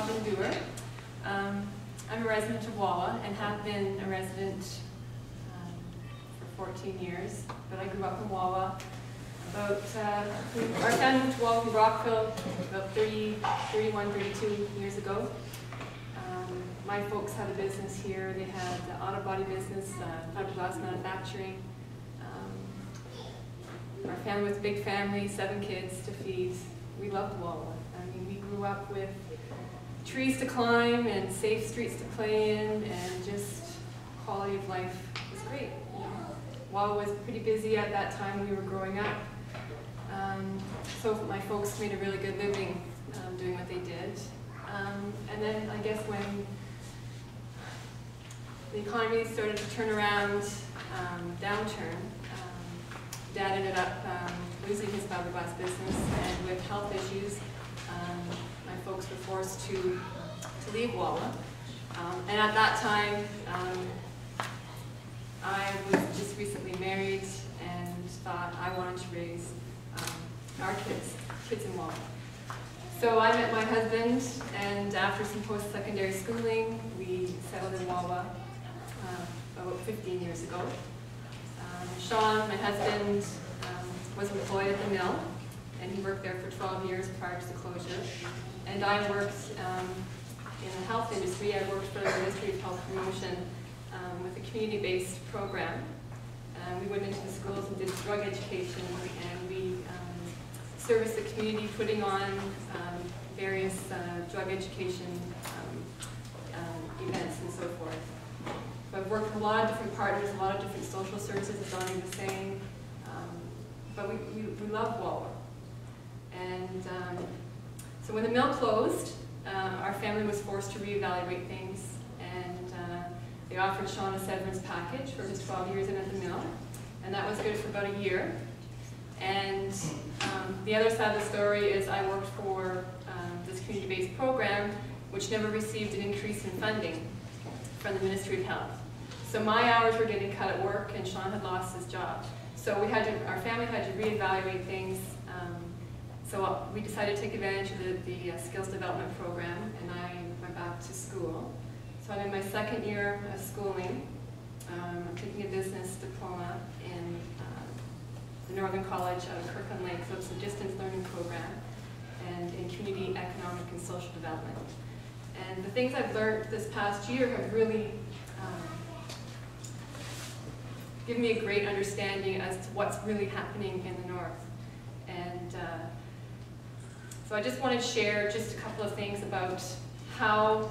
Robyn Dewar. I'm a resident of Wawa and have been a resident for 14 years, but I grew up in Wawa. Our family moved to Wawa from Brockville about 31, 32 years ago. My folks had a business here. They had an auto body business, fiberglass manufacturing. Our family was a big family, 7 kids to feed. We loved Wawa. I mean, we grew up with trees to climb and safe streets to play in, and just quality of life was great. You know, Wawa was pretty busy at that time when we were growing up. So my folks made a really good living doing what they did. And then I guess when the economy started to turn around, downturn, Dad ended up losing his fiberglass business, and with health issues, my folks were forced to leave Wawa. And at that time, I was just recently married and thought I wanted to raise our kids in Wawa. So I met my husband, and after some post-secondary schooling, we settled in Wawa about 15 years ago. Sean, my husband, was employed at the mill, and he worked there for 12 years prior to the closure. And I worked in the health industry. I worked for the Ministry of Health Promotion with a community-based program. We went into the schools and did drug education, and we serviced the community, putting on various drug education events and so forth. So I've worked with a lot of different partners, a lot of different social services, as Donnie was saying, but we love Wawa. And so when the mill closed, our family was forced to reevaluate things, and they offered Sean a severance package for his 12 years in at the mill, and that was good for about a year. And the other side of the story is I worked for this community-based program, which never received an increase in funding from the Ministry of Health. So my hours were getting cut at work, and Sean had lost his job. So our family had to reevaluate things. So we decided to take advantage of the skills development program, and I went back to school. So I'm in my 2nd year of schooling. I'm taking a business diploma in the Northern College out of Kirkland Lake, so it's a distance learning program, and in community, economic, and social development. And the things I've learned this past year have really given me a great understanding as to what's really happening in the North. And so I just want to share just a couple of things about how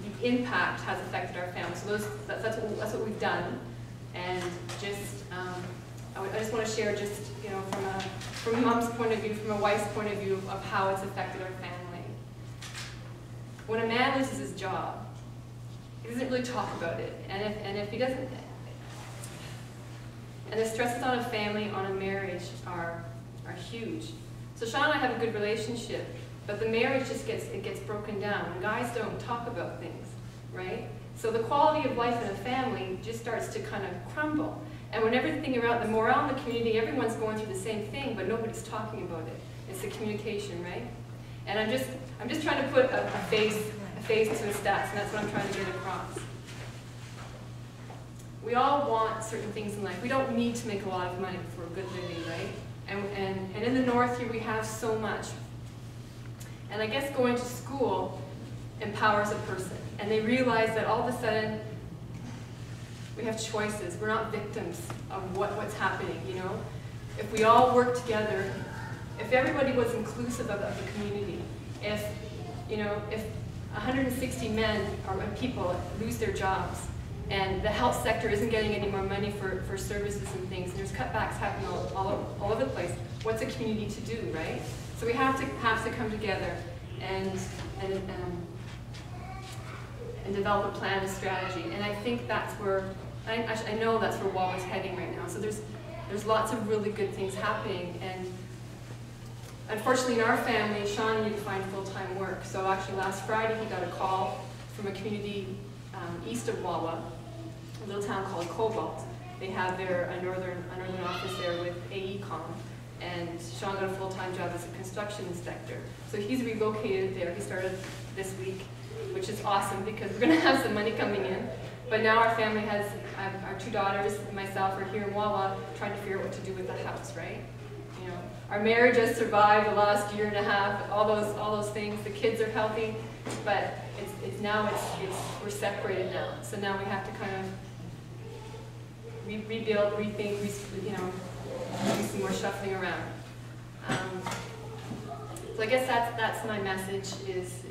the impact has affected our family. So that's what we've done, and just I just want to share just, you know, from a mom's point of view, from a wife's point of view, of how it's affected our family. When a man loses his job, he doesn't really talk about it, and if he doesn't, and the stresses on a family, on a marriage, are huge. So Sean and I have a good relationship, but the marriage just gets broken down, and guys don't talk about things, right? So the quality of life in a family just starts to kind of crumble. And when everything around, the morale in the community, everyone's going through the same thing, but nobody's talking about it. It's the communication, right? And I'm just trying to put a face to the stats, and that's what I'm trying to get across. We all want certain things in life. We don't need to make a lot of money for a good living, right? And in the North here, we have so much. And I guess going to school empowers a person, and they realize that all of a sudden, we have choices. We're not victims of what's happening, you know? If we all work together, if everybody was inclusive of the community, if 160 men or people lose their jobs, and the health sector isn't getting any more money for services and things, and there's cutbacks happening all over the place, what's a community to do, right? So we have to come together and develop a plan, a strategy, and I think that's where, I know that's where Wawa's heading right now. So there's lots of really good things happening, and unfortunately in our family, Sean needed to find full-time work. So actually last Friday he got a call from a community east of Wawa, a little town called Cobalt. They have a northern office there with AECOM, and Sean got a full-time job as a construction inspector. So he's relocated there. He started this week, which is awesome because we're going to have some money coming in. But now our family has, our 2 daughters and myself are here in Wawa trying to figure out what to do with the house, right? You know, our marriage has survived the last year and a half, all those things. The kids are healthy, but we're separated now. So now we have to kind of rebuild, rethink, you know, do some more shuffling around. So I guess that's my message is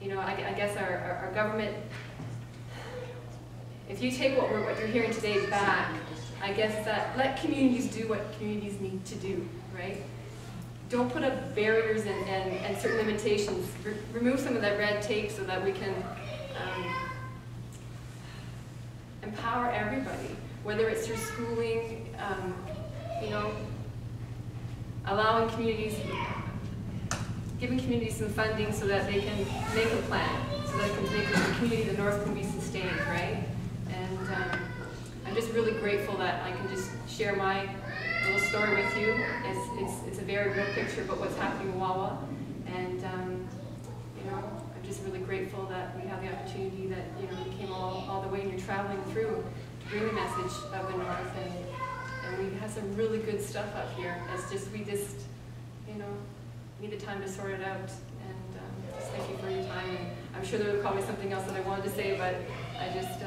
you know, I guess our government, if you take what you're hearing today back, I guess that let communities do what communities need to do, right? Don't put up barriers and certain limitations. Remove some of that red tape so that we can empower everybody, whether it's through schooling, you know, allowing communities, giving communities some funding so that they can make a plan, so that the community of the North can be sustained, right? And I'm just really grateful that I can just share my little story with you. It's a very real picture about what's happening in Wawa, and you know, I'm just really grateful that we have the opportunity that, you know, you came all the way and you're traveling through to bring the message of the North, and we have some really good stuff up here. It's just, we just, you know, need the time to sort it out, and just thank you for your time. And I'm sure there was probably something else that I wanted to say, but I just